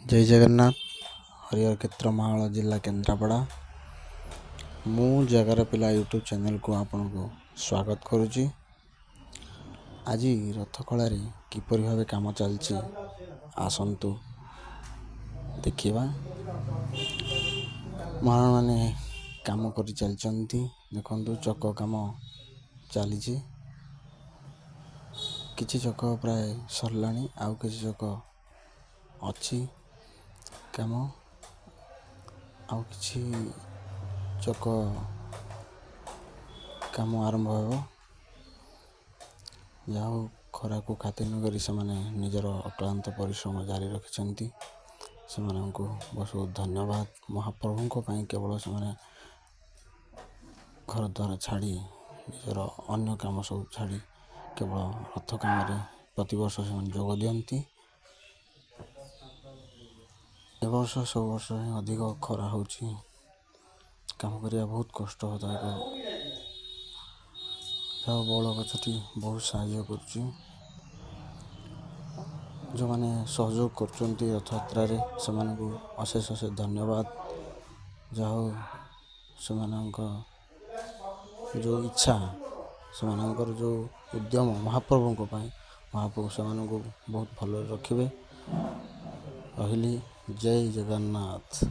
ଜୟ ଜଗନ୍ନାଥ। ହରିହର କ୍ଷେତ୍ର ମାହାଳ ଜିଲ୍ଲା କେନ୍ଦ୍ରାପଡ଼ା। ମୁଁ ଜାଗାର ପିଲା ୟୁଟ୍ୟୁବ୍ ଚ୍ୟାନେଲ୍କୁ ଆପଣଙ୍କୁ ସ୍ୱାଗତ କରୁଛି। ଆଜି ରଥଖଳାରେ କିପରି ଭାବେ କାମ ଚାଲିଛି ଆସନ୍ତୁ ଦେଖିବା। ମହାରମାନେ କାମ କରି ଚାଲିଛନ୍ତି। ଦେଖନ୍ତୁ ଚକ କାମ ଚାଲିଛି। କିଛି ଚକ ପ୍ରାୟ ସରିଲାଣି, ଆଉ କିଛି ଚକ ଅଛି କାମ, ଆଉ କିଛି ଚକ କାମ ଆରମ୍ଭ ହେବ। ଯାହା ହଉ, ଖରାକୁ ଖାତିର କରି ସେମାନେ ନିଜର ଅକ୍ଳାନ୍ତ ପରିଶ୍ରମ ଜାରି ରଖିଛନ୍ତି। ସେମାନଙ୍କୁ ବହୁତ ଧନ୍ୟବାଦ। ମହାପ୍ରଭୁଙ୍କ ପାଇଁ କେବଳ ସେମାନେ ଘର ଦ୍ୱାର ଛାଡ଼ି, ନିଜର ଅନ୍ୟ କାମ ସବୁ ଛାଡ଼ି କେବଳ ରଥ କାମରେ ପ୍ରତିବର୍ଷ ସେମାନେ ଯୋଗ ଦିଅନ୍ତି। ଏ ବର୍ଷ ସବୁ ବର୍ଷ ହିଁ ଅଧିକ ଖରା ହେଉଛି। କାମ କରିବା ବହୁତ କଷ୍ଟଦାୟକ। ଯାହା ବଉଳ ଗଛଟି ବହୁତ ସାହାଯ୍ୟ କରୁଛି। ଯେଉଁମାନେ ସହଯୋଗ କରୁଛନ୍ତି ରଥଯାତ୍ରାରେ, ସେମାନଙ୍କୁ ଅଶେଷ ଅଶେଷ ଧନ୍ୟବାଦ। ଯାହା ହଉ, ସେମାନଙ୍କ ଯେଉଁ ଇଚ୍ଛା, ସେମାନଙ୍କର ଯେଉଁ ଉଦ୍ୟମ ମହାପ୍ରଭୁଙ୍କ ପାଇଁ, ମହାପ୍ରଭୁ ସେମାନଙ୍କୁ ବହୁତ ଭଲରେ ରଖିବେ। ରହିଲି। ଜୟ ଜଗନ୍ନାଥ।